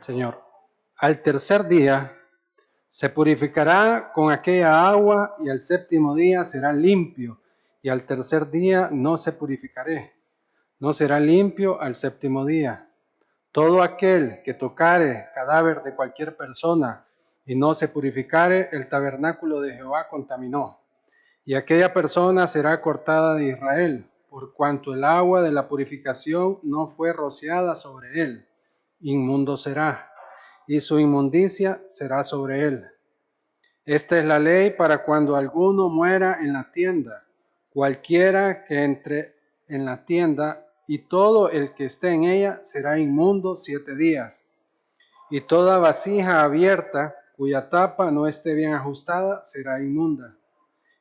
Señor. Al tercer día se purificará con aquella agua y al séptimo día será limpio, y al tercer día no se purificaré, no será limpio al séptimo día. Todo aquel que tocare cadáver de cualquier persona y no se purificare, el tabernáculo de Jehová contaminó, y aquella persona será cortada de Israel, por cuanto el agua de la purificación no fue rociada sobre él. Inmundo será, y su inmundicia será sobre él. Esta es la ley para cuando alguno muera en la tienda. Cualquiera que entre en la tienda y todo el que esté en ella será inmundo 7 días. Y toda vasija abierta cuya tapa no esté bien ajustada será inmunda.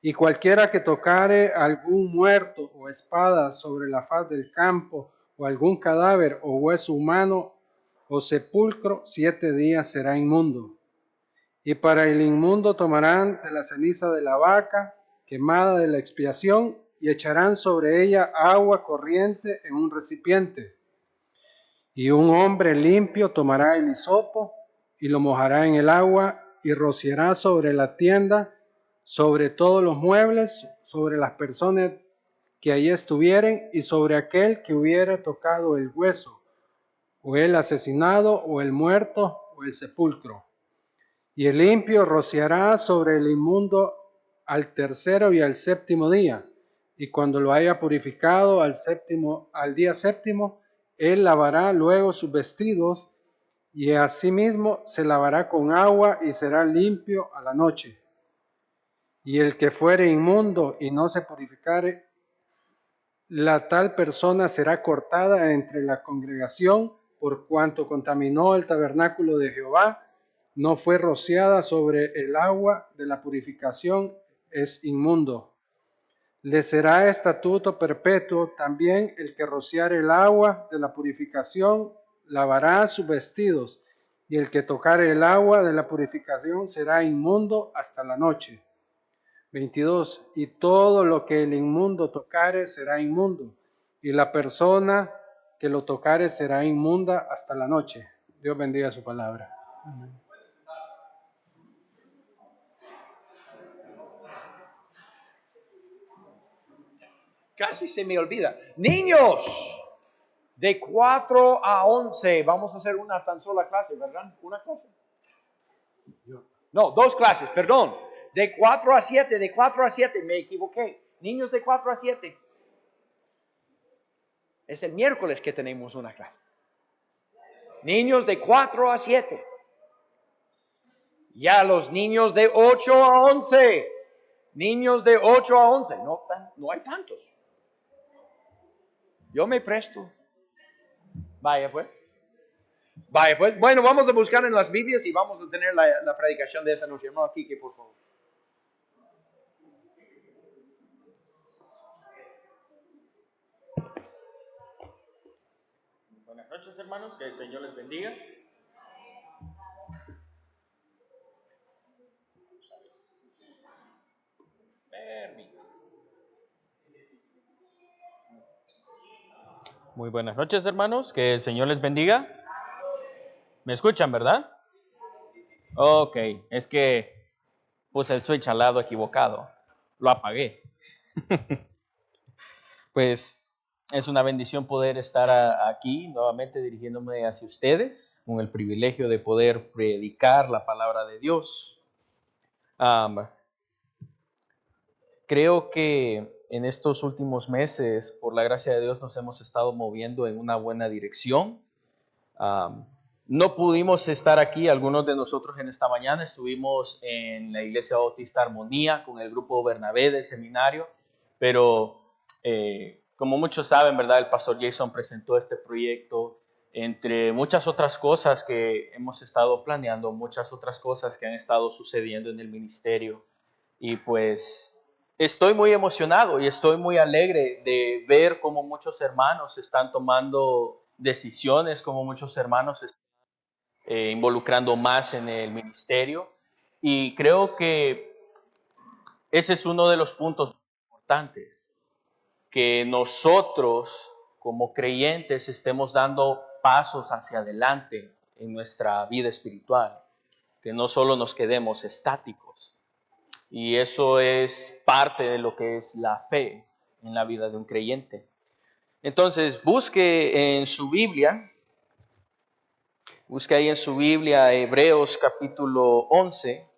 Y cualquiera que tocare algún muerto o espada sobre la faz del campo, o algún cadáver o hueso humano o sepulcro, 7 días será inmundo. Y para el inmundo tomarán de la ceniza de la vaca quemada de la expiación y echarán sobre ella agua corriente en un recipiente. Y un hombre limpio tomará el hisopo y lo mojará en el agua y rociará sobre la tienda, sobre todos los muebles, sobre las personas que allí estuvieren y sobre aquel que hubiere tocado el hueso, o el asesinado, o el muerto, o el sepulcro. Y el limpio rociará sobre el inmundo al tercero y al séptimo día, y cuando lo haya purificado al día séptimo, él lavará luego sus vestidos, y asimismo se lavará con agua y será limpio a la noche. Y el que fuere inmundo y no se purificare, la tal persona será cortada entre la congregación, por cuanto contaminó el tabernáculo de Jehová, no fue rociada sobre el agua de la purificación, es inmundo. Le será estatuto perpetuo también el que rociare el agua de la purificación, lavará sus vestidos, y el que tocare el agua de la purificación será inmundo hasta la noche. 22. Y todo lo que el inmundo tocare será inmundo, y la persona que lo tocare será inmunda hasta la noche. Dios bendiga su palabra. Amén. Casi se me olvida. Niños, de 4 a 11, vamos a hacer una tan sola clase, ¿verdad? ¿Una clase? No, 2 clases, perdón. De 4 a 7, de 4 a 7, me equivoqué. Niños de 4 a 7. Es el miércoles que tenemos una clase. Niños de 4 a 7. Ya los niños de 8 a 11. Niños de 8 a 11. No hay tantos. Yo me presto. Vaya pues. Bueno, vamos a buscar en las Biblias y vamos a tener la predicación de esta noche. Hermano Quique, por favor. Buenas noches, hermanos, que el Señor les bendiga. Permiso. Muy buenas noches, hermanos, que el Señor les bendiga. ¿Me escuchan, verdad? Ok, es que puse el switch al lado equivocado. Lo apagué. Pues es una bendición poder estar aquí nuevamente dirigiéndome hacia ustedes con el privilegio de poder predicar la palabra de Dios. Creo que en estos últimos meses, por la gracia de Dios, nos hemos estado moviendo en una buena dirección. No pudimos estar aquí, algunos de nosotros en esta mañana estuvimos en la Iglesia Bautista Armonía con el grupo Bernabé del seminario, pero como muchos saben, ¿verdad? El pastor Jason presentó este proyecto entre muchas otras cosas que hemos estado planeando, muchas otras cosas que han estado sucediendo en el ministerio. Y pues estoy muy emocionado y estoy muy alegre de ver cómo muchos hermanos están tomando decisiones, cómo muchos hermanos se están involucrando más en el ministerio. Y creo que ese es uno de los puntos importantes, que nosotros como creyentes estemos dando pasos hacia adelante en nuestra vida espiritual, que no solo nos quedemos estáticos. Y eso es parte de lo que es la fe en la vida de un creyente. Entonces, busque ahí en su Biblia Hebreos capítulo 11.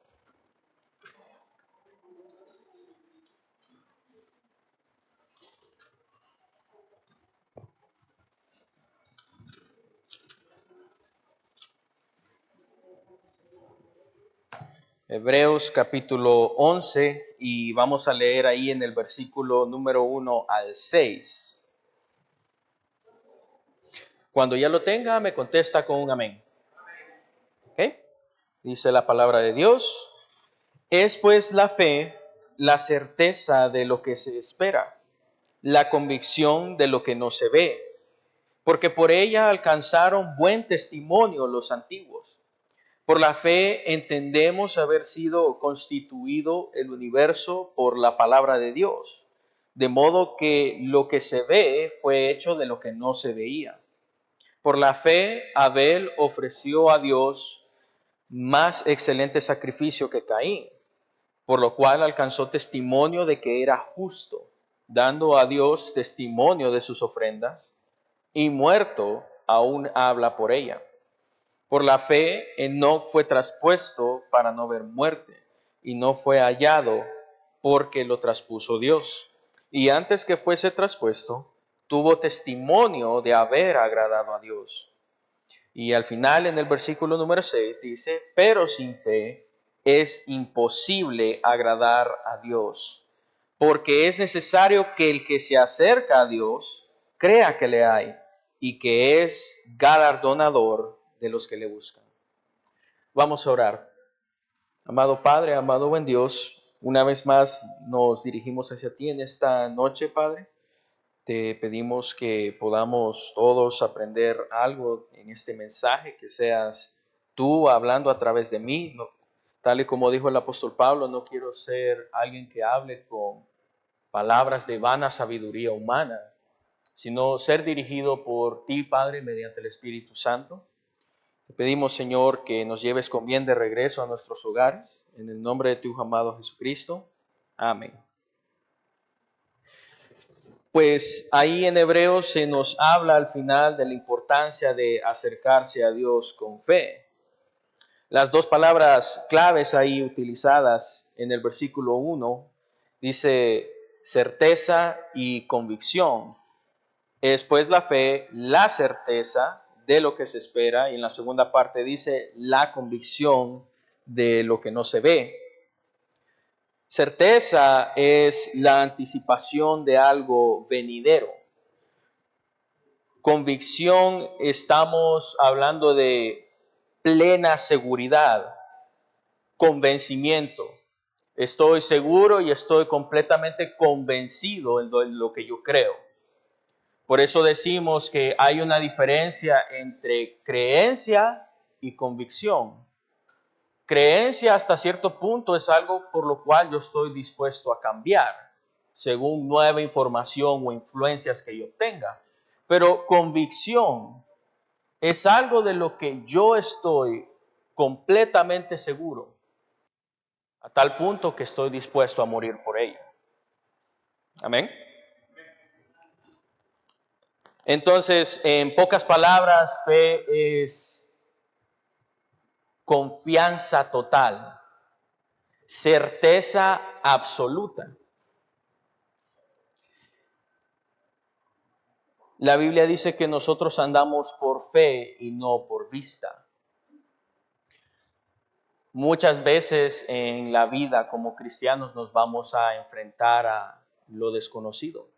Hebreos capítulo 11 y vamos a leer ahí en el versículo número 1 al 6. Cuando ya lo tenga, me contesta con un amén. ¿Ok? Dice la palabra de Dios. Es pues la fe, la certeza de lo que se espera, la convicción de lo que no se ve, porque por ella alcanzaron buen testimonio los antiguos. Por la fe entendemos haber sido constituido el universo por la palabra de Dios, de modo que lo que se ve fue hecho de lo que no se veía. Por la fe Abel ofreció a Dios más excelente sacrificio que Caín, por lo cual alcanzó testimonio de que era justo, dando a Dios testimonio de sus ofrendas, y muerto aún habla por ella. Por la fe, Enoc fue traspuesto para no ver muerte, y no fue hallado porque lo traspuso Dios. Y antes que fuese traspuesto, tuvo testimonio de haber agradado a Dios. Y al final, en el versículo número 6, dice, pero sin fe es imposible agradar a Dios, porque es necesario que el que se acerca a Dios crea que le hay y que es galardonador de los que le buscan. Vamos a orar. Amado Padre, amado buen Dios, una vez más nos dirigimos hacia ti en esta noche, Padre. Te pedimos que podamos todos aprender algo en este mensaje, que seas tú hablando a través de mí. No, tal y como dijo el apóstol Pablo, no quiero ser alguien que hable con palabras de vana sabiduría humana, sino ser dirigido por ti, Padre, mediante el Espíritu Santo. Te pedimos, Señor, que nos lleves con bien de regreso a nuestros hogares, en el nombre de tu amado Jesucristo. Amén. Pues ahí en Hebreos se nos habla al final de la importancia de acercarse a Dios con fe. Las dos palabras claves ahí utilizadas en el versículo 1 dice certeza y convicción. Es pues la fe, la certeza de lo que se espera, y en la segunda parte dice la convicción de lo que no se ve. Certeza es la anticipación de algo venidero. Convicción, estamos hablando de plena seguridad, convencimiento. Estoy seguro y estoy completamente convencido en lo que yo creo. Por eso decimos que hay una diferencia entre creencia y convicción. Creencia hasta cierto punto es algo por lo cual yo estoy dispuesto a cambiar, según nueva información o influencias que yo tenga. Pero convicción es algo de lo que yo estoy completamente seguro, a tal punto que estoy dispuesto a morir por ello. Amén. Entonces, en pocas palabras, fe es confianza total, certeza absoluta. La Biblia dice que nosotros andamos por fe y no por vista. Muchas veces en la vida como cristianos nos vamos a enfrentar a lo desconocido.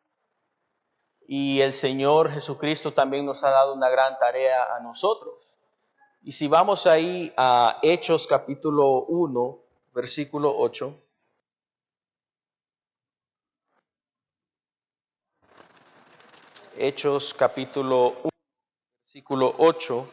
Y el Señor Jesucristo también nos ha dado una gran tarea a nosotros. Y si vamos ahí a Hechos capítulo 1, versículo 8. Hechos capítulo 1, versículo 8.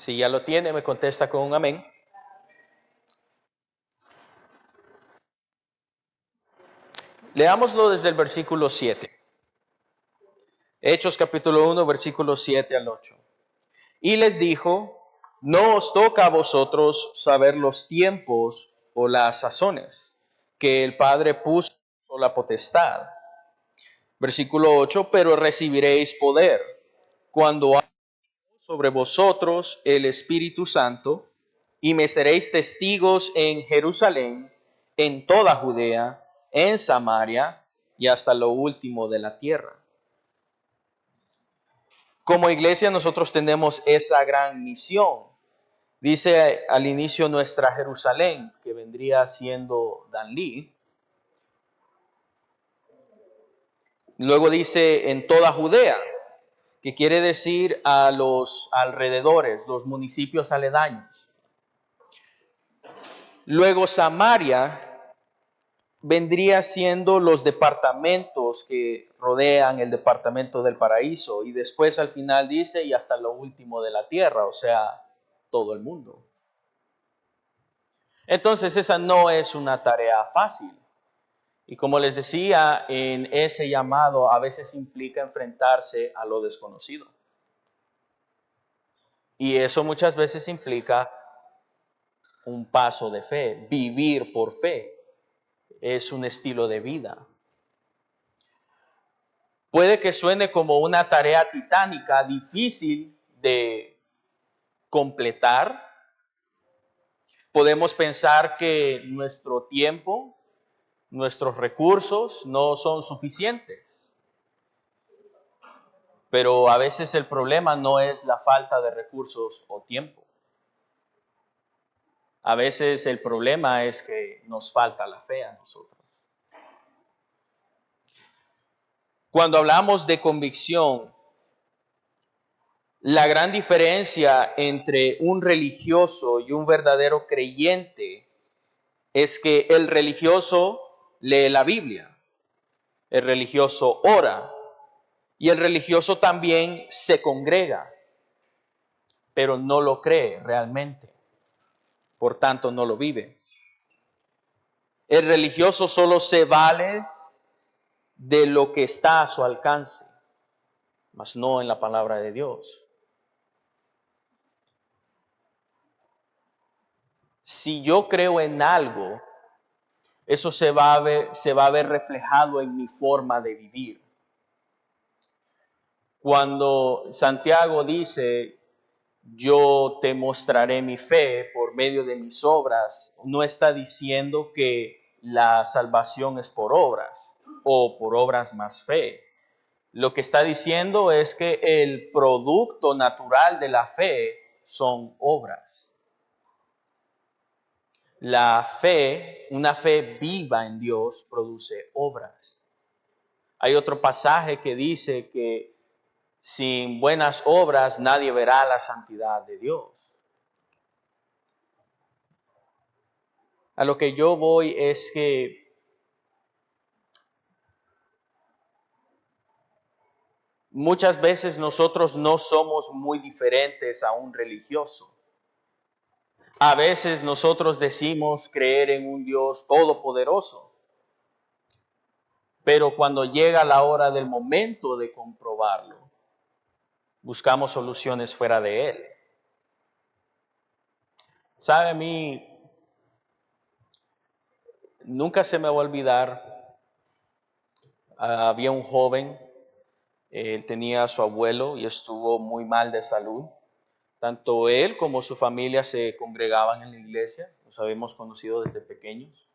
Si ya lo tiene, me contesta con un amén. Leámoslo desde el versículo 7. Hechos capítulo 1, versículos 7 al 8. Y les dijo, no os toca a vosotros saber los tiempos o las sazones que el Padre puso la potestad. Versículo 8, pero recibiréis poder cuando haya sobre vosotros el Espíritu Santo, y me seréis testigos en Jerusalén, en toda Judea, en Samaria y hasta lo último de la tierra. Como iglesia nosotros tenemos esa gran misión. Dice al inicio nuestra Jerusalén, que vendría siendo Danlí. Luego dice en toda Judea, que quiere decir a los alrededores, los municipios aledaños. Luego Samaria vendría siendo los departamentos que rodean el departamento del paraíso. Y después al final dice, y hasta lo último de la tierra, o sea, todo el mundo. Entonces esa no es una tarea fácil. Y como les decía, en ese llamado a veces implica enfrentarse a lo desconocido. Y eso muchas veces implica un paso de fe, vivir por fe. Es un estilo de vida. Puede que suene como una tarea titánica, difícil de completar. Podemos pensar que nuestro tiempo, nuestros recursos no son suficientes. Pero a veces el problema no es la falta de recursos o tiempo. A veces el problema es que nos falta la fe a nosotros. Cuando hablamos de convicción, la gran diferencia entre un religioso y un verdadero creyente es que el religioso lee la Biblia, el religioso ora y el religioso también se congrega, pero no lo cree realmente, por tanto no lo vive. El religioso solo se vale de lo que está a su alcance, mas no en la palabra de Dios. Si yo creo en algo, eso se va a ver reflejado en mi forma de vivir. Cuando Santiago dice, yo te mostraré mi fe por medio de mis obras, no está diciendo que la salvación es por obras o por obras más fe. Lo que está diciendo es que el producto natural de la fe son obras. La fe, una fe viva en Dios, produce obras. Hay otro pasaje que dice que sin buenas obras nadie verá la santidad de Dios. A lo que yo voy es que muchas veces nosotros no somos muy diferentes a un religioso. A veces nosotros decimos creer en un Dios todopoderoso, pero cuando llega la hora del momento de comprobarlo, buscamos soluciones fuera de Él. ¿Sabe? A mí nunca se me va a olvidar, había un joven, él tenía a su abuelo y estuvo muy mal de salud. Tanto él como su familia se congregaban en la iglesia, los habíamos conocido desde pequeños.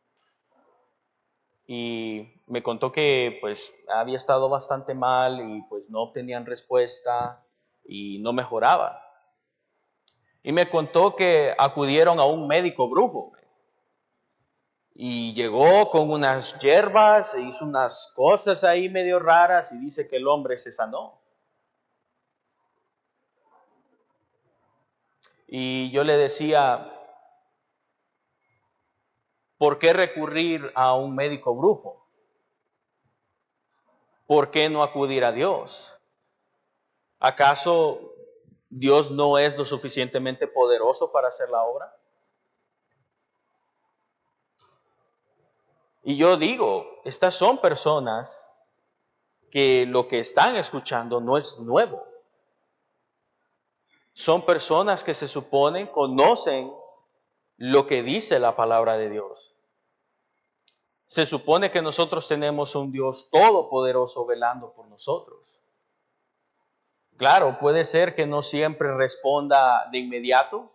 Y me contó que pues había estado bastante mal y pues no obtenían respuesta y no mejoraba. Y me contó que acudieron a un médico brujo. Y llegó con unas hierbas, e hizo unas cosas ahí medio raras y dice que el hombre se sanó. Y yo le decía, ¿por qué recurrir a un médico brujo? ¿Por qué no acudir a Dios? ¿Acaso Dios no es lo suficientemente poderoso para hacer la obra? Y yo digo, estas son personas que lo que están escuchando no es nuevo. Son personas que se suponen conocen lo que dice la palabra de Dios. Se supone que nosotros tenemos un Dios todopoderoso velando por nosotros. Claro, puede ser que no siempre responda de inmediato.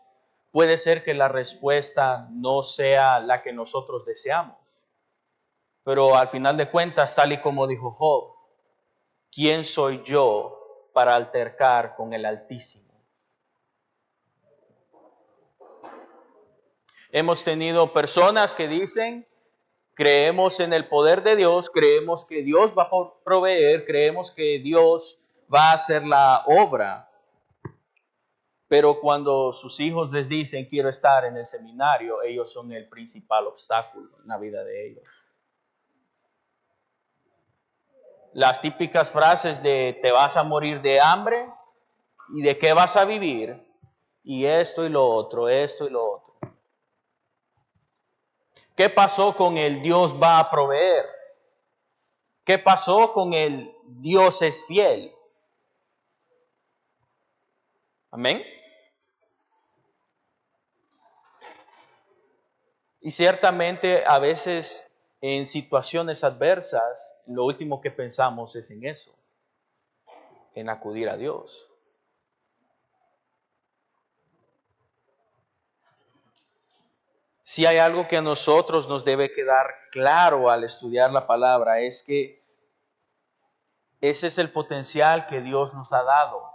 Puede ser que la respuesta no sea la que nosotros deseamos. Pero al final de cuentas, tal y como dijo Job, ¿quién soy yo para altercar con el Altísimo? Hemos tenido personas que dicen, creemos en el poder de Dios, creemos que Dios va a proveer, creemos que Dios va a hacer la obra. Pero cuando sus hijos les dicen, quiero estar en el seminario, ellos son el principal obstáculo en la vida de ellos. Las típicas frases de te vas a morir de hambre y de qué vas a vivir, y esto y lo otro, esto y lo otro. ¿Qué pasó con el Dios va a proveer? ¿Qué pasó con el Dios es fiel? Amén. Y ciertamente a veces en situaciones adversas, lo último que pensamos es en eso, en acudir a Dios. Si hay algo que a nosotros nos debe quedar claro al estudiar la palabra, es que ese es el potencial que Dios nos ha dado.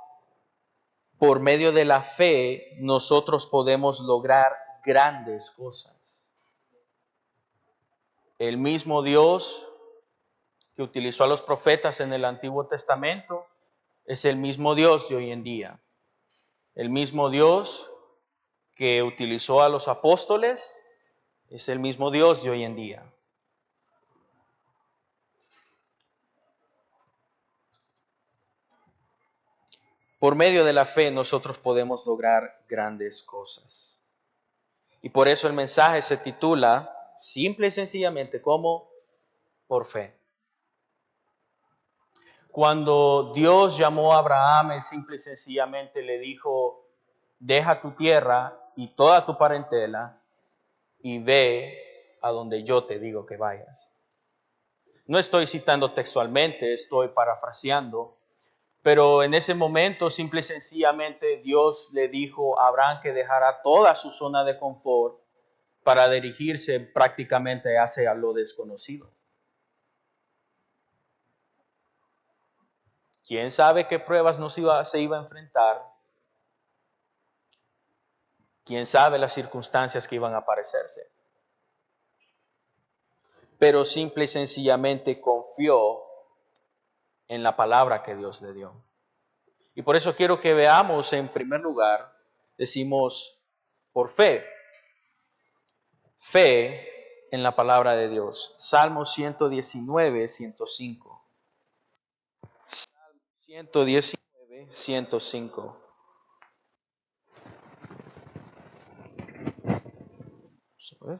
Por medio de la fe, nosotros podemos lograr grandes cosas. El mismo Dios que utilizó a los profetas en el Antiguo Testamento es el mismo Dios de hoy en día. El mismo Dios que utilizó a los apóstoles es el mismo Dios de hoy en día. Por medio de la fe nosotros podemos lograr grandes cosas. Y por eso el mensaje se titula simple y sencillamente como por fe. Cuando Dios llamó a Abraham, él simple y sencillamente le dijo, deja tu tierra y toda tu parentela y ve a donde yo te digo que vayas. No estoy citando textualmente, estoy parafraseando, pero en ese momento simple y sencillamente Dios le dijo a Abraham que dejara toda su zona de confort para dirigirse prácticamente hacia lo desconocido. ¿Quién sabe qué pruebas se iba a enfrentar? ¿Quién sabe las circunstancias que iban a aparecerse? Pero simple y sencillamente confió en la palabra que Dios le dio. Y por eso quiero que veamos en primer lugar, decimos por fe. Fe en la palabra de Dios. Salmo 119, 105. Salmo 119, 105. Vamos a ver.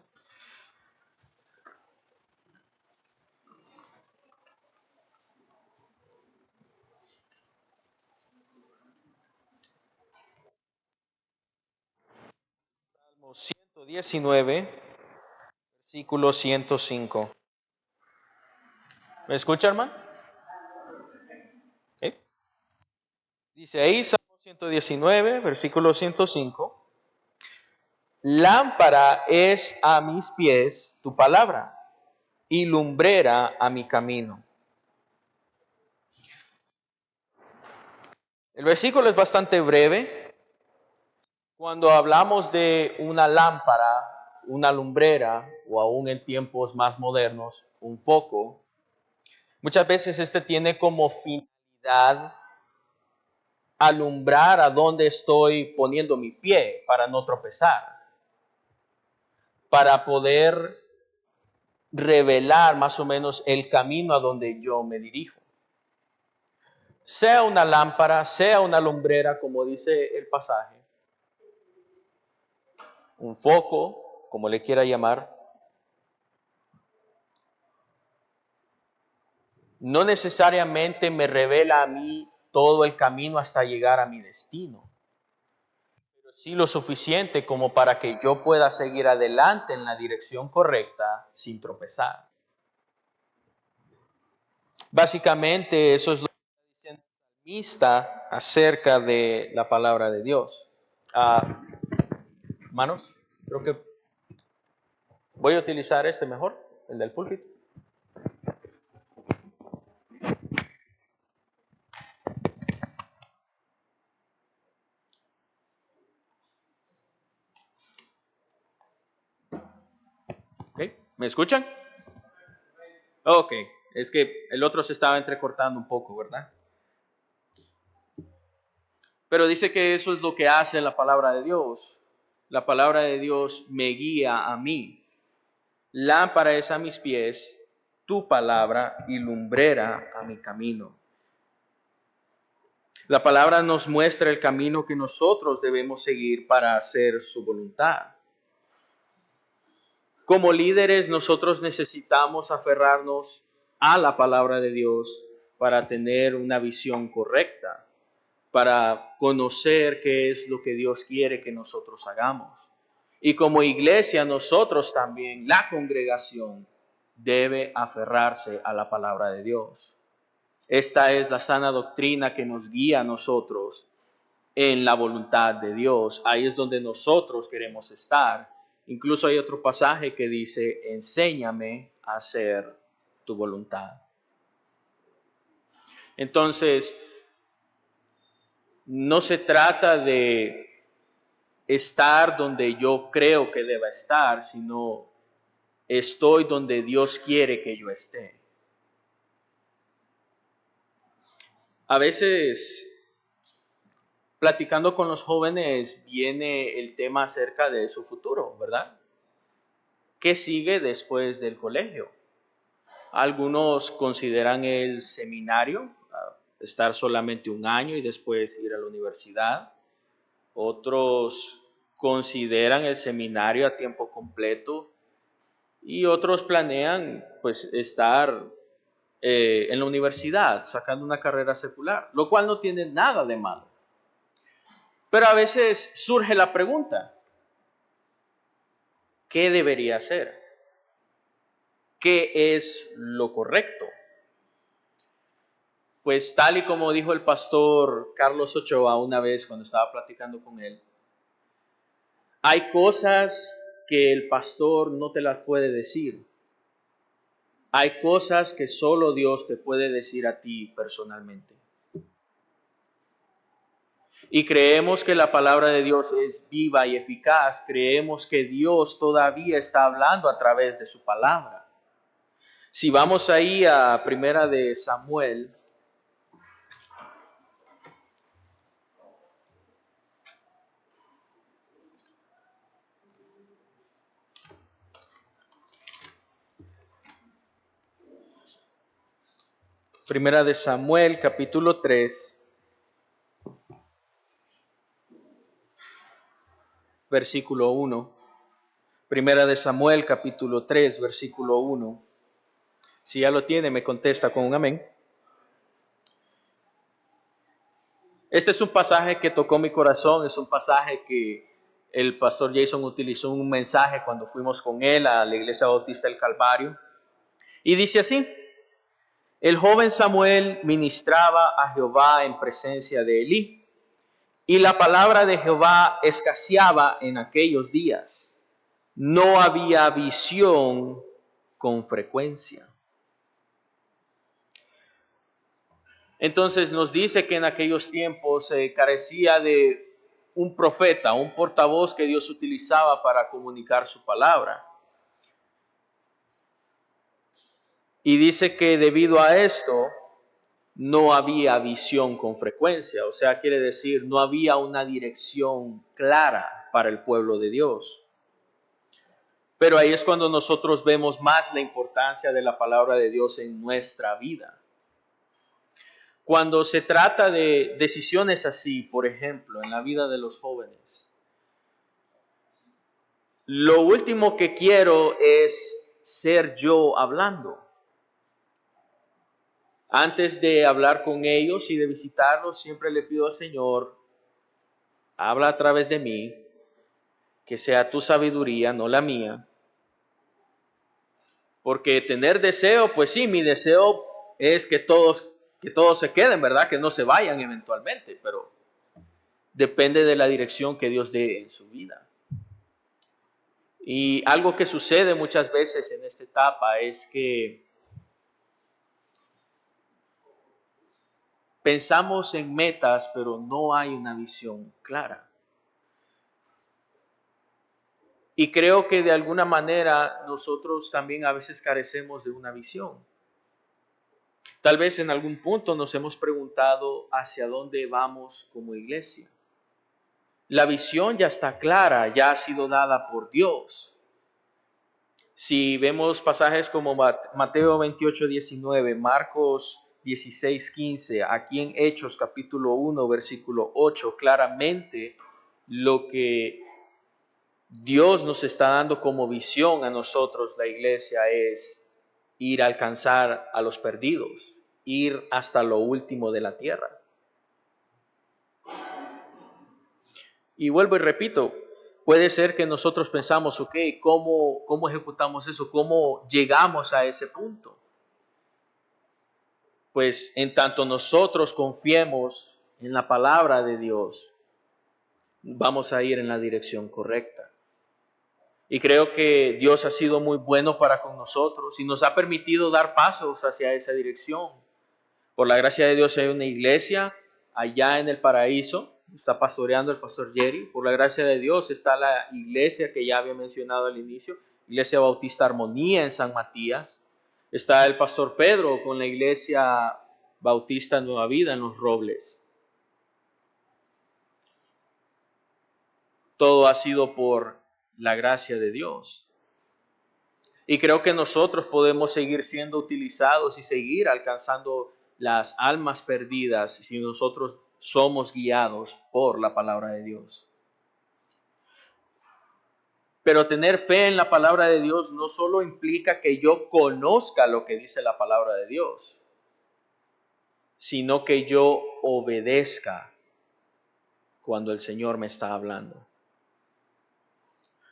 Salmo 119, versículo 105. ¿Me escucha, hermano? ¿Eh? Dice ahí, Salmo 119, versículo 105. Lámpara es a mis pies tu palabra y lumbrera a mi camino. El versículo es bastante breve. Cuando hablamos de una lámpara, una lumbrera o aún en tiempos más modernos, un foco, muchas veces este tiene como finalidad alumbrar a dónde estoy poniendo mi pie para no tropezar, para poder revelar más o menos el camino a donde yo me dirijo. Sea una lámpara, sea una lumbrera, como dice el pasaje, un foco, como le quiera llamar, no necesariamente me revela a mí todo el camino hasta llegar a mi destino, pero sí lo suficiente como para que yo pueda seguir adelante en la dirección correcta sin tropezar. Básicamente eso es lo que está diciendo el salmista acerca de la palabra de Dios. Hermanos, creo que voy a utilizar este mejor, el del púlpito. ¿Okay? ¿Me escuchan? Ok, es que el otro se estaba entrecortando un poco, ¿verdad? Pero dice que eso es lo que hace la palabra de Dios. La palabra de Dios me guía a mí. Lámpara es a mis pies, tu palabra y lumbrera a mi camino. La palabra nos muestra el camino que nosotros debemos seguir para hacer su voluntad. Como líderes, nosotros necesitamos aferrarnos a la palabra de Dios para tener una visión correcta, para conocer qué es lo que Dios quiere que nosotros hagamos. Y como iglesia, nosotros también, la congregación, debe aferrarse a la palabra de Dios. Esta es la sana doctrina que nos guía a nosotros en la voluntad de Dios. Ahí es donde nosotros queremos estar. Incluso hay otro pasaje que dice, enséñame a hacer tu voluntad. Entonces, no se trata de estar donde yo creo que deba estar, sino estoy donde Dios quiere que yo esté. A veces, platicando con los jóvenes, viene el tema acerca de su futuro, ¿verdad? ¿Qué sigue después del colegio? Algunos consideran el seminario, estar solamente un año y después ir a la universidad. Otros consideran el seminario a tiempo completo y otros planean pues estar en la universidad, sacando una carrera secular, lo cual no tiene nada de malo. Pero a veces surge la pregunta, ¿qué debería hacer? ¿Qué es lo correcto? Pues tal y como dijo el pastor Carlos Ochoa una vez cuando estaba platicando con él, hay cosas que el pastor no te las puede decir. Hay cosas que solo Dios te puede decir a ti personalmente. Y creemos que la palabra de Dios es viva y eficaz. Creemos que Dios todavía está hablando a través de su palabra. Si vamos ahí a Primera de Samuel, Primera de Samuel, capítulo 3, versículo 1. Primera de Samuel, capítulo 3, versículo 1. Si ya lo tiene, me contesta con un amén. Este es un pasaje que tocó mi corazón, es un pasaje que el pastor Jason utilizó en un mensaje cuando fuimos con él a la Iglesia Bautista del Calvario. Y dice así, el joven Samuel ministraba a Jehová en presencia de Elí, y la palabra de Jehová escaseaba en aquellos días. No había visión con frecuencia. Entonces nos dice que en aquellos tiempos se carecía de un profeta, un portavoz que Dios utilizaba para comunicar su palabra. Y dice que debido a esto no había visión con frecuencia, o sea, quiere decir, no había una dirección clara para el pueblo de Dios. Pero ahí es cuando nosotros vemos más la importancia de la palabra de Dios en nuestra vida. Cuando se trata de decisiones así, por ejemplo, en la vida de los jóvenes, lo último que quiero es ser yo hablando. Antes de hablar con ellos y de visitarlos, siempre le pido al Señor, habla a través de mí, que sea tu sabiduría, no la mía. Porque tener deseo, pues sí, mi deseo es que todos se queden, ¿verdad? Que no se vayan eventualmente, pero depende de la dirección que Dios dé en su vida. Y algo que sucede muchas veces en esta etapa es que pensamos en metas, pero no hay una visión clara. Y creo que de alguna manera nosotros también a veces carecemos de una visión. Tal vez en algún punto nos hemos preguntado hacia dónde vamos como iglesia. La visión ya está clara, ya ha sido dada por Dios. Si vemos pasajes como Mateo 28:19, Marcos 16:15, aquí en Hechos capítulo 1, versículo 8, claramente lo que Dios nos está dando como visión a nosotros, la iglesia, es ir a alcanzar a los perdidos, ir hasta lo último de la tierra. Y vuelvo y repito, puede ser que nosotros pensamos, ok, ¿cómo ejecutamos eso? ¿Cómo llegamos a ese punto? Pues en tanto nosotros confiemos en la palabra de Dios, vamos a ir en la dirección correcta. Y creo que Dios ha sido muy bueno para con nosotros y nos ha permitido dar pasos hacia esa dirección. Por la gracia de Dios hay una iglesia allá en el paraíso, está pastoreando el pastor Jerry. Por la gracia de Dios está la iglesia que ya había mencionado al inicio, Iglesia Bautista Armonía en San Matías. Está el pastor Pedro con la iglesia Bautista Nueva Vida en Los Robles. Todo ha sido por la gracia de Dios. Y creo que nosotros podemos seguir siendo utilizados y seguir alcanzando las almas perdidas si nosotros somos guiados por la palabra de Dios. Pero tener fe en la palabra de Dios no solo implica que yo conozca lo que dice la palabra de Dios, sino que yo obedezca cuando el Señor me está hablando.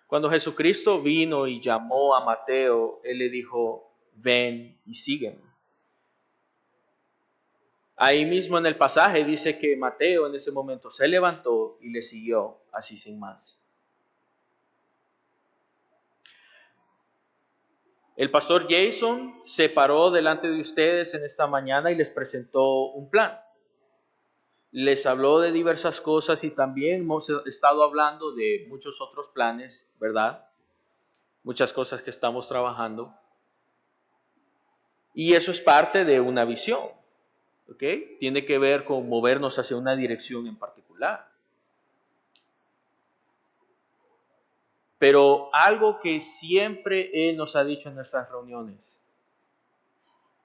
Cuando Jesucristo vino y llamó a Mateo, Él le dijo, ven y sígueme. Ahí mismo en el pasaje dice que Mateo en ese momento se levantó y le siguió así sin más. El pastor Jason se paró delante de ustedes en esta mañana y les presentó un plan. Les habló de diversas cosas y también hemos estado hablando de muchos otros planes, ¿verdad? Muchas cosas que estamos trabajando. Y eso es parte de una visión, ¿ok? Tiene que ver con movernos hacia una dirección en particular. Pero algo que siempre Él nos ha dicho en nuestras reuniones,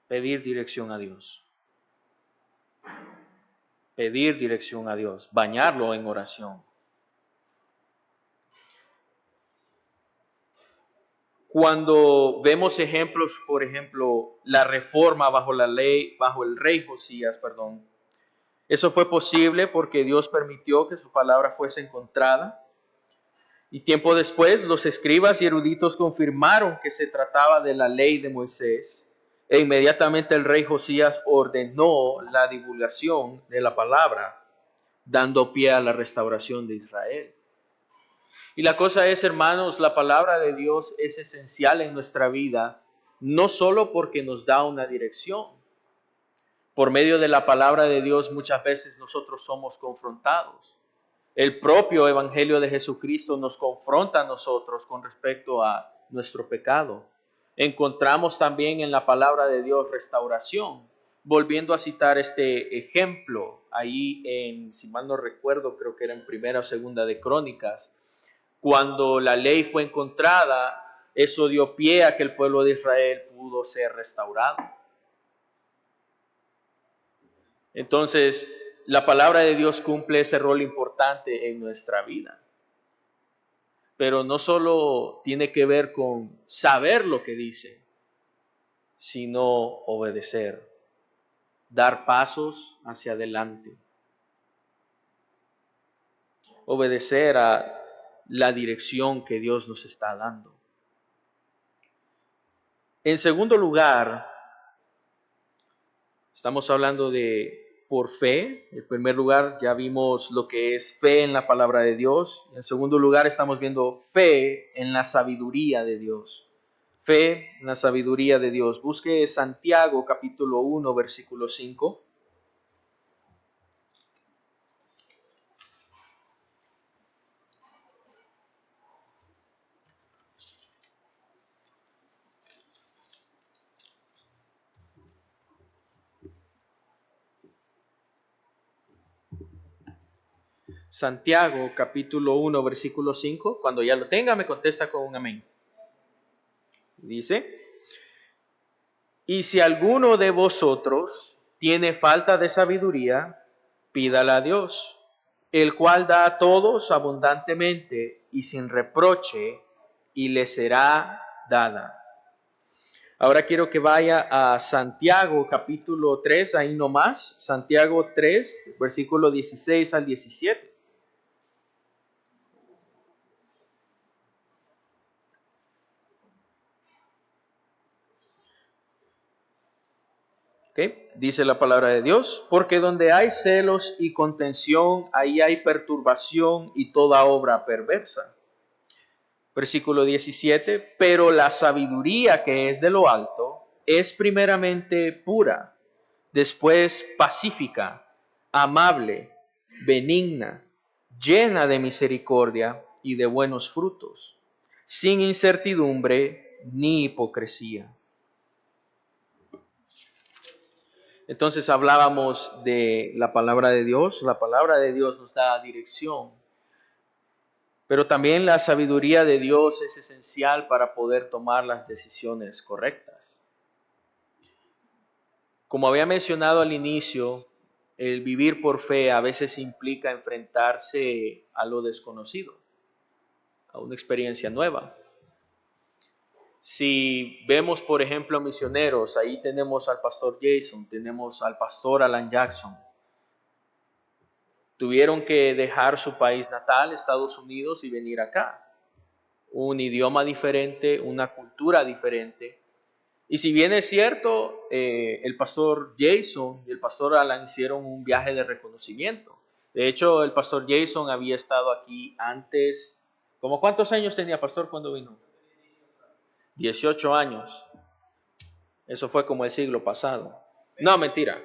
pedir dirección a Dios. Pedir dirección a Dios, bañarlo en oración. Cuando vemos ejemplos, por ejemplo, la reforma bajo la ley, bajo el rey Josías, eso fue posible porque Dios permitió que su palabra fuese encontrada. Y tiempo después, los escribas y eruditos confirmaron que se trataba de la ley de Moisés. E inmediatamente el rey Josías ordenó la divulgación de la palabra, dando pie a la restauración de Israel. Y la cosa es, hermanos, la palabra de Dios es esencial en nuestra vida, no solo porque nos da una dirección. Por medio de la palabra de Dios muchas veces nosotros somos confrontados. El propio Evangelio de Jesucristo nos confronta a nosotros con respecto a nuestro pecado. Encontramos también en la palabra de Dios restauración. Volviendo a citar este ejemplo, ahí en, si mal no recuerdo, creo que era en Primera o Segunda de Crónicas, cuando la ley fue encontrada, eso dio pie a que el pueblo de Israel pudo ser restaurado. Entonces, la palabra de Dios cumple ese rol importante en nuestra vida. Pero no solo tiene que ver con saber lo que dice, sino obedecer. dar pasos hacia adelante, obedecer a la dirección que Dios nos está dando. En segundo lugar, estamos hablando de por fe. En primer lugar, ya vimos lo que es fe en la palabra de Dios. En segundo lugar, estamos viendo fe en la sabiduría de Dios. Fe en la sabiduría de Dios. Busque Santiago capítulo 1, versículo 5. Santiago capítulo 1, versículo 5. Cuando ya lo tenga, me contesta con un amén. Dice: y si alguno de vosotros tiene falta de sabiduría, pídala a Dios, el cual da a todos abundantemente y sin reproche, y le será dada. Ahora quiero que vaya a Santiago capítulo 3, ahí nomás, Santiago 3, versículo 16 al 17. ¿Okay? Dice la palabra de Dios: porque donde hay celos y contención, ahí hay perturbación y toda obra perversa. Versículo 17: pero la sabiduría que es de lo alto es primeramente pura, después pacífica, amable, benigna, llena de misericordia y de buenos frutos, sin incertidumbre ni hipocresía. Entonces hablábamos de la palabra de Dios. La palabra de Dios nos da dirección. Pero también la sabiduría de Dios es esencial para poder tomar las decisiones correctas. Como había mencionado al inicio, el vivir por fe a veces implica enfrentarse a lo desconocido, a una experiencia nueva. Si vemos, por ejemplo, misioneros, ahí tenemos al pastor Jason, tenemos al pastor Alan Jackson. Tuvieron que dejar su país natal, Estados Unidos, y venir acá. Un idioma diferente, una cultura diferente. Y si bien es cierto, el pastor Jason y el pastor Alan hicieron un viaje de reconocimiento. De hecho, el pastor Jason había estado aquí antes. ¿Cómo cuántos años tenía, pastor, cuando vino? 18 años. Eso fue como el siglo pasado. No, mentira.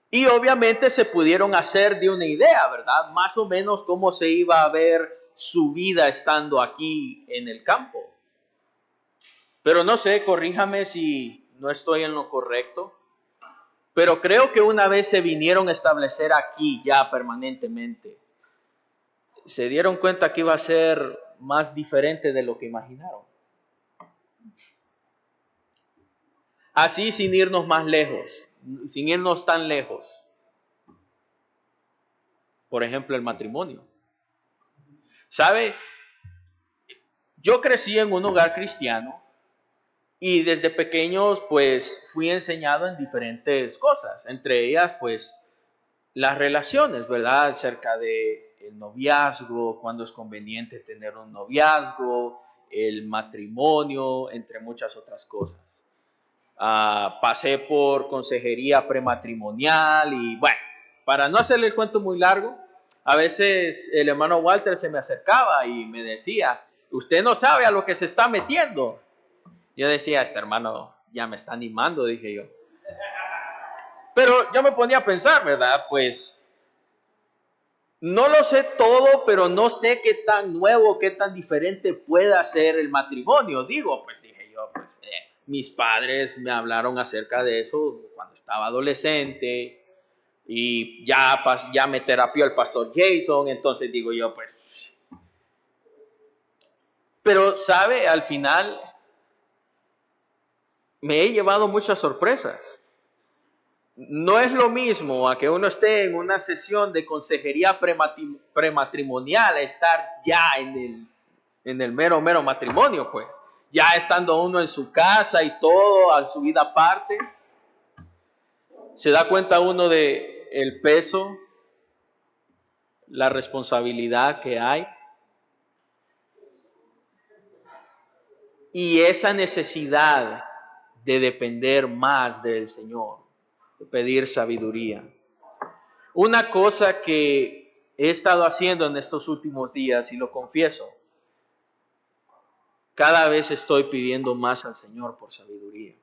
Y obviamente se pudieron hacer de una idea, ¿verdad? Más o menos cómo se iba a ver su vida estando aquí en el campo. Pero no sé, corríjame si no estoy en lo correcto. Pero creo que una vez se vinieron a establecer aquí ya permanentemente, se dieron cuenta que iba a ser más diferente de lo que imaginaron. Así sin irnos más lejos, sin irnos tan lejos. Por ejemplo, el matrimonio. ¿Sabe? Yo crecí en un hogar cristiano y desde pequeños pues fui enseñado en diferentes cosas, entre ellas pues las relaciones, ¿verdad? Acerca de el noviazgo, cuándo es conveniente tener un noviazgo, el matrimonio, entre muchas otras cosas. Pasé por consejería prematrimonial y bueno, para no hacerle el cuento muy largo, a veces el hermano Walter se me acercaba y me decía: usted no sabe a lo que se está metiendo. Yo decía: este hermano ya me está animando, dije yo. Pero yo me ponía a pensar, ¿verdad? Pues no lo sé todo, pero no sé qué tan nuevo, qué tan diferente pueda ser el matrimonio. Digo, pues dije yo, pues mis padres me hablaron acerca de eso cuando estaba adolescente y ya me terapió el pastor Jason, entonces digo yo, pues... Pero, ¿sabe? Al final me he llevado muchas sorpresas. No es lo mismo a que uno esté en una sesión de consejería prematrimonial a estar ya en el mero matrimonio, pues. ya estando uno en su casa y todo, a su vida aparte, se da cuenta uno de el peso, la responsabilidad que hay y esa necesidad de depender más del Señor, de pedir sabiduría. Una cosa que he estado haciendo en estos últimos días, y lo confieso, cada vez estoy pidiendo más al Señor por sabiduría.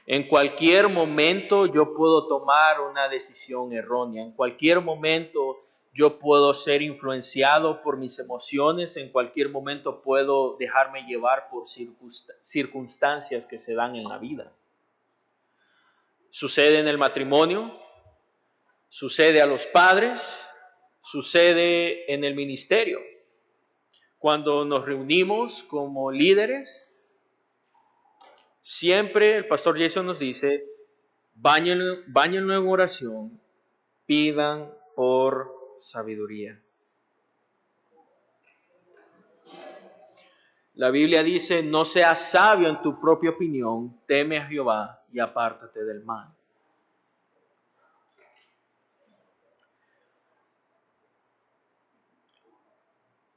En cualquier momento yo puedo tomar una decisión errónea. En cualquier momento yo puedo ser influenciado por mis emociones. En cualquier momento puedo dejarme llevar por circunstancias que se dan en la vida. Sucede en el matrimonio, sucede a los padres, sucede en el ministerio. Cuando nos reunimos como líderes, siempre el pastor Jason nos dice, báñenlo en oración, pidan por sabiduría. La Biblia dice, no seas sabio en tu propia opinión, teme a Jehová y apártate del mal.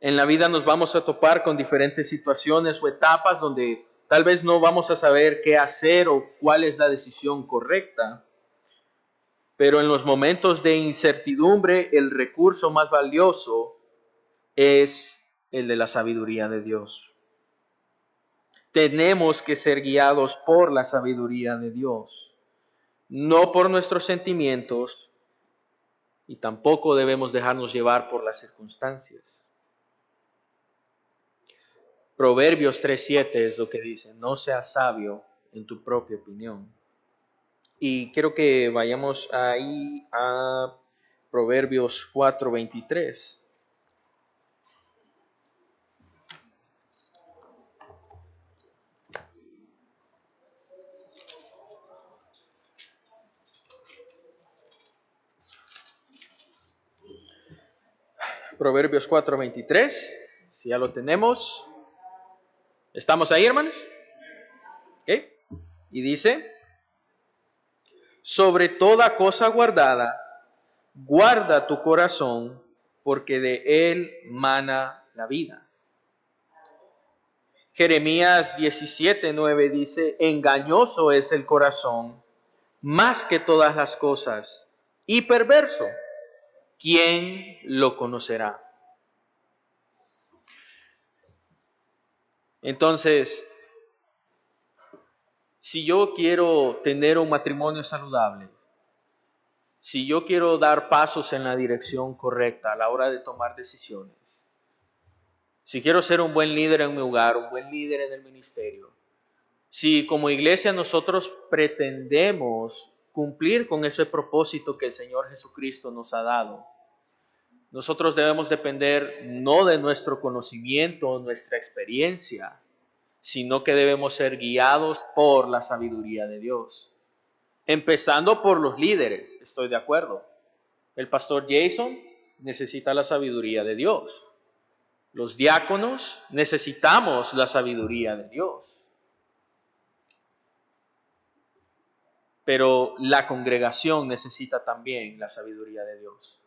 En la vida nos vamos a topar con diferentes situaciones o etapas donde tal vez no vamos a saber qué hacer o cuál es la decisión correcta. Pero en los momentos de incertidumbre, el recurso más valioso es el de la sabiduría de Dios. Tenemos que ser guiados por la sabiduría de Dios, no por nuestros sentimientos, y tampoco debemos dejarnos llevar por las circunstancias. Proverbios 3:7 es lo que dice, no seas sabio en tu propia opinión. Y quiero que vayamos ahí a Proverbios 4:23. Proverbios 4:23, si ya lo tenemos. ¿Estamos ahí, hermanos? ¿Ok? Y dice, sobre toda cosa guardada, guarda tu corazón, porque de él mana la vida. Jeremías 17:9 dice, engañoso es el corazón, más que todas las cosas, y perverso, ¿quién lo conocerá? Entonces, si yo quiero tener un matrimonio saludable, si yo quiero dar pasos en la dirección correcta a la hora de tomar decisiones, si quiero ser un buen líder en mi hogar, un buen líder en el ministerio, si como iglesia nosotros pretendemos cumplir con ese propósito que el Señor Jesucristo nos ha dado, nosotros debemos depender no de nuestro conocimiento o nuestra experiencia, sino que debemos ser guiados por la sabiduría de Dios. Empezando por los líderes, estoy de acuerdo. El pastor Jason necesita la sabiduría de Dios. Los diáconos necesitamos la sabiduría de Dios. Pero la congregación necesita también la sabiduría de Dios.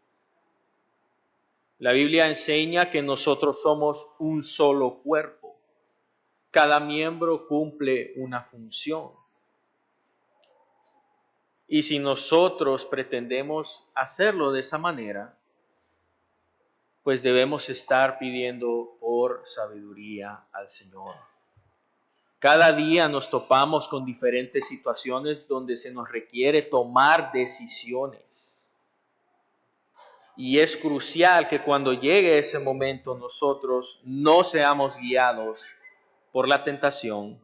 La Biblia enseña que nosotros somos un solo cuerpo. Cada miembro cumple una función. Y si nosotros pretendemos hacerlo de esa manera, pues debemos estar pidiendo por sabiduría al Señor. Cada día nos topamos con diferentes situaciones donde se nos requiere tomar decisiones. Y es crucial que cuando llegue ese momento nosotros no seamos guiados por la tentación,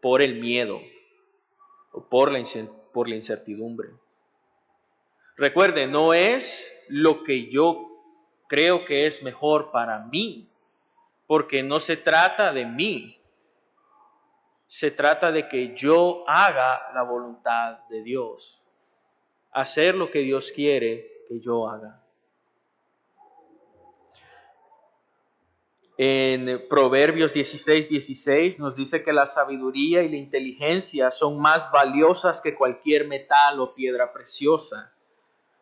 por el miedo o por la incertidumbre. Recuerde, no es lo que yo creo que es mejor para mí, porque no se trata de mí. Se trata de que yo haga la voluntad de Dios, hacer lo que Dios quiere que yo haga. En Proverbios 16:16 nos dice que la sabiduría y la inteligencia son más valiosas que cualquier metal o piedra preciosa.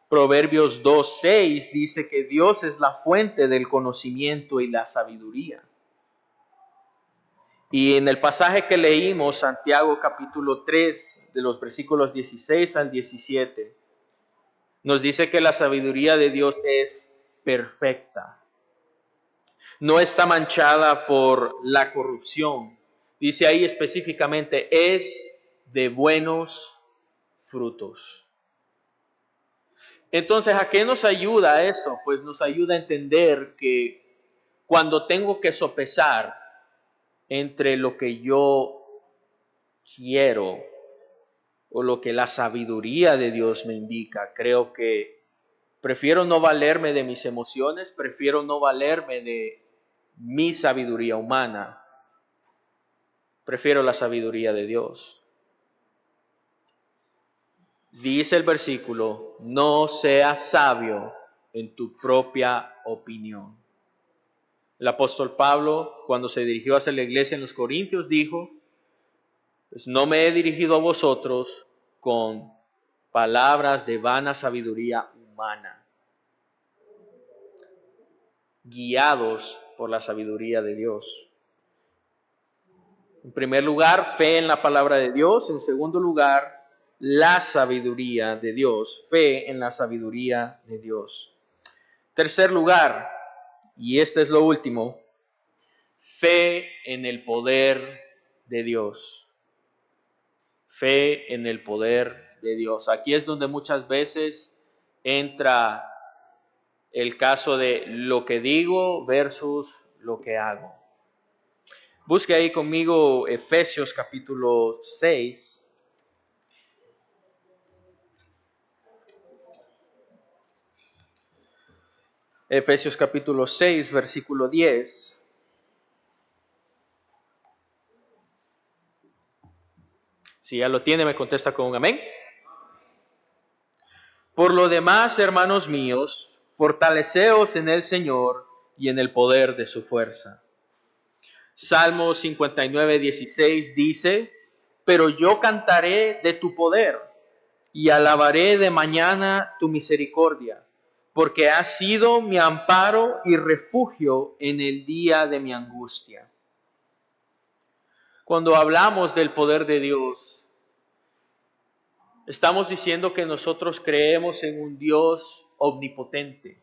Proverbios 2:6 dice que Dios es la fuente del conocimiento y la sabiduría. Y en el pasaje que leímos, Santiago capítulo 3, de los versículos 16 al 17, nos dice que la sabiduría de Dios es perfecta. No está manchada por la corrupción. Dice ahí específicamente, es de buenos frutos. Entonces, ¿a qué nos ayuda esto? Pues nos ayuda a entender que cuando tengo que sopesar entre lo que yo quiero o lo que la sabiduría de Dios me indica, creo que prefiero no valerme de mis emociones, prefiero no valerme de mi sabiduría humana, prefiero la sabiduría de Dios. Dice el versículo, no seas sabio en tu propia opinión. El apóstol Pablo, cuando se dirigió hacia la iglesia en los Corintios, dijo, pues no me he dirigido a vosotros con palabras de vana sabiduría humana, guiados por la sabiduría de Dios. En primer lugar, fe en la palabra de Dios. En segundo lugar, la sabiduría de Dios, fe en la sabiduría de Dios. Tercer lugar, y este es lo último, fe en el poder de Dios. Fe en el poder de Dios. Aquí es donde muchas veces entra el caso de lo que digo versus lo que hago. Busque ahí conmigo Efesios capítulo 6. Efesios capítulo 6, versículo 10. Si ya lo tiene, me contesta con un amén. Por lo demás, hermanos míos, fortaleceos en el Señor y en el poder de su fuerza. Salmo 59, 16 dice, pero yo cantaré de tu poder y alabaré de mañana tu misericordia, porque has sido mi amparo y refugio en el día de mi angustia. Cuando hablamos del poder de Dios, estamos diciendo que nosotros creemos en un Dios omnipotente,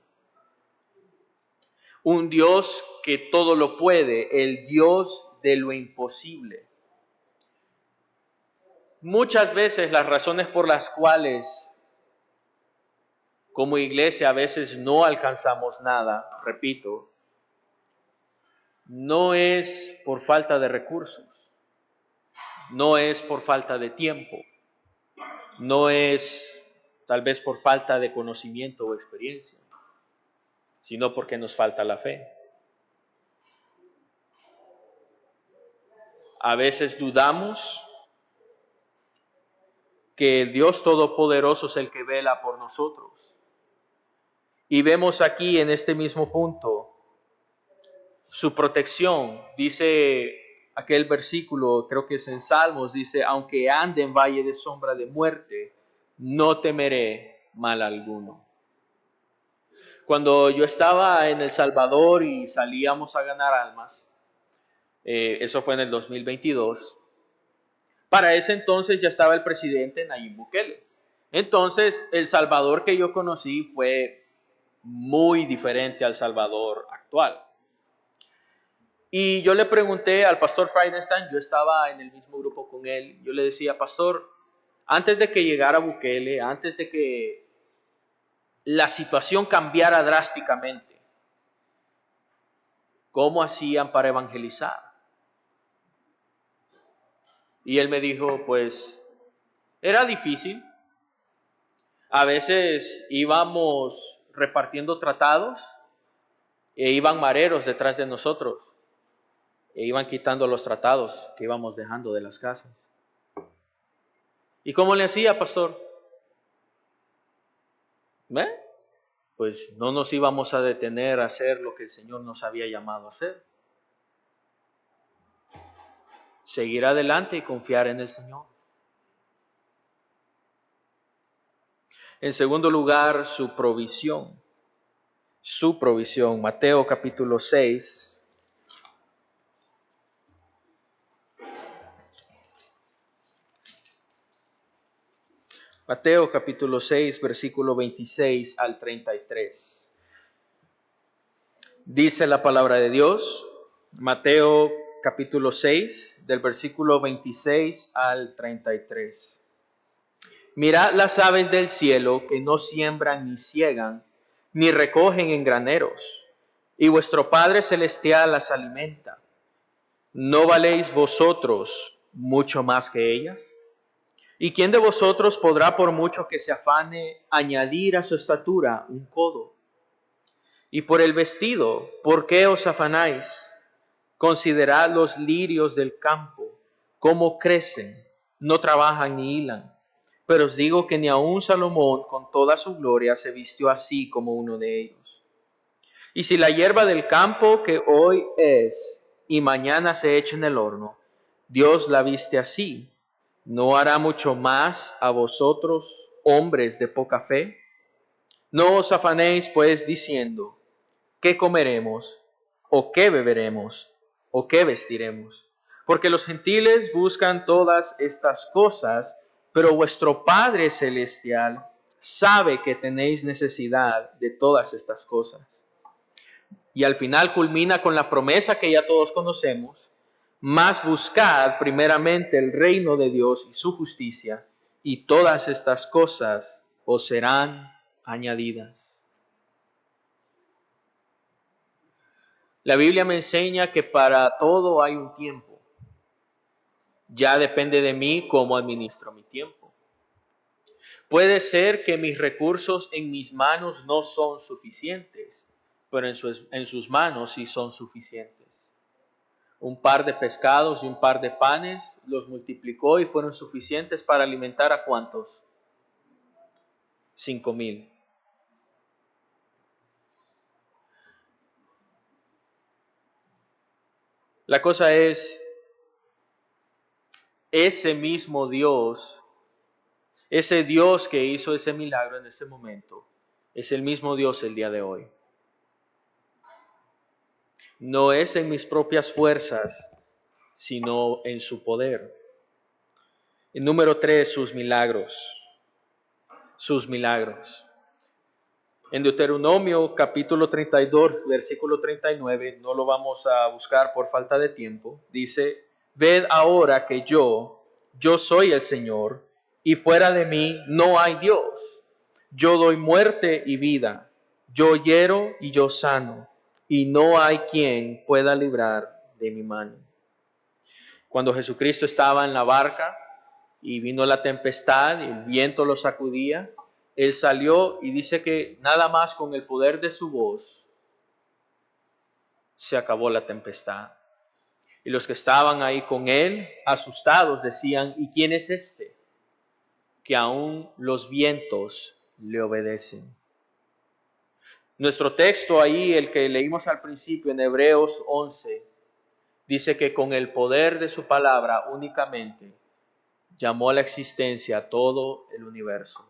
un Dios que todo lo puede, el Dios de lo imposible. Muchas veces las razones por las cuales como iglesia a veces no alcanzamos nada, repito, no es por falta de recursos, no es por falta de tiempo, no es tal vez por falta de conocimiento o experiencia, sino porque nos falta la fe. A veces dudamos que el Dios Todopoderoso es el que vela por nosotros. Y vemos aquí en este mismo punto su protección. Dice aquel versículo, creo que es en Salmos, dice, aunque ande en valle de sombra de muerte, no temeré mal alguno. Cuando yo estaba en El Salvador y salíamos a ganar almas, eso fue en el 2022, para ese entonces ya estaba el presidente Nayib Bukele. Entonces, el Salvador que yo conocí fue muy diferente al Salvador actual. Y yo le pregunté al pastor Friedenstein, yo estaba en el mismo grupo con él, yo le decía, pastor, antes de que llegara Bukele, antes de que la situación cambiara drásticamente, ¿cómo hacían para evangelizar? Y él me dijo, pues, era difícil. A veces íbamos repartiendo tratados e iban mareros detrás de nosotros e iban quitando los tratados que íbamos dejando de las casas. ¿Y cómo le hacía, pastor? Pues no nos íbamos a detener a hacer lo que el Señor nos había llamado a hacer. seguir adelante y confiar en el Señor. En segundo lugar, su provisión. Su provisión. Mateo capítulo 6. Mateo capítulo 6, versículo 26 al 33. Dice la palabra de Dios, Mateo capítulo 6, del versículo 26 al 33. Mirad las aves del cielo que no siembran ni siegan, ni recogen en graneros, y vuestro Padre Celestial las alimenta. ¿No valéis vosotros mucho más que ellas? ¿Y quién de vosotros podrá, por mucho que se afane, añadir a su estatura un codo? Y por el vestido, ¿por qué os afanáis? Considerad los lirios del campo, cómo crecen, no trabajan ni hilan. Pero os digo que ni aun Salomón con toda su gloria se vistió así como uno de ellos. Y si la hierba del campo que hoy es y mañana se echa en el horno, Dios la viste así, ¿no hará mucho más a vosotros, hombres de poca fe? No os afanéis pues diciendo, ¿qué comeremos? ¿O qué beberemos? ¿O qué vestiremos? Porque los gentiles buscan todas estas cosas, pero vuestro Padre Celestial sabe que tenéis necesidad de todas estas cosas. Y al final culmina con la promesa que ya todos conocemos, mas buscad primeramente el reino de Dios y su justicia, y todas estas cosas os serán añadidas. La Biblia me enseña que para todo hay un tiempo. Ya depende de mí cómo administro mi tiempo. Puede ser que mis recursos en mis manos no son suficientes, pero en sus manos sí son suficientes. Un par de pescados y un par de panes los multiplicó y fueron suficientes para alimentar ¿a cuántos? 5,000. La cosa es, ese mismo Dios, ese Dios que hizo ese milagro en ese momento, es el mismo Dios el día de hoy. No es en mis propias fuerzas, sino en su poder. Y número 3, sus milagros. Sus milagros. En Deuteronomio capítulo 32, versículo 39, no lo vamos a buscar por falta de tiempo, dice, ved ahora que yo soy el Señor, y fuera de mí no hay Dios. Yo doy muerte y vida, yo hiero y yo sano, y no hay quien pueda librar de mi mano. Cuando Jesucristo estaba en la barca y vino la tempestad y el viento lo sacudía, Él salió y dice que nada más con el poder de su voz se acabó la tempestad. Y los que estaban ahí con Él, asustados, decían, ¿y quién es este? Que aún los vientos le obedecen. Nuestro texto ahí, el que leímos al principio en Hebreos 11, dice que con el poder de su palabra únicamente llamó a la existencia todo el universo.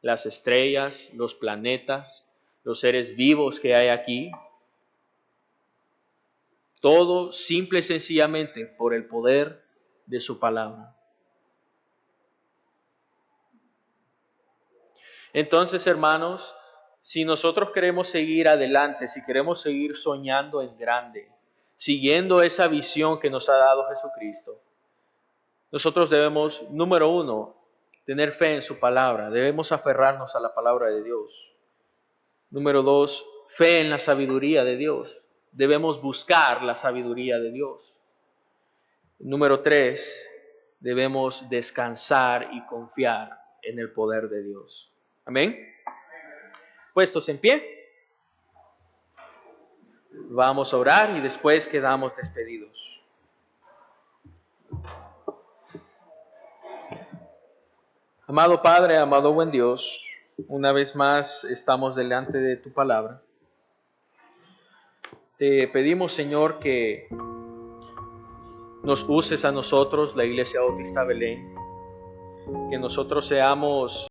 Las estrellas, los planetas, los seres vivos que hay aquí, todo simple y sencillamente por el poder de su palabra. Entonces, hermanos, si nosotros queremos seguir adelante, si queremos seguir soñando en grande, siguiendo esa visión que nos ha dado Jesucristo, nosotros debemos, número 1, tener fe en su palabra, debemos aferrarnos a la palabra de Dios. Número 2, fe en la sabiduría de Dios. Debemos buscar la sabiduría de Dios. Número 3, debemos descansar y confiar en el poder de Dios. Amén. Puestos en pie, vamos a orar y después quedamos despedidos. Amado Padre, amado buen Dios, una vez más estamos delante de tu palabra. Te pedimos, Señor, que nos uses a nosotros, la Iglesia Bautista Belén, que nosotros seamos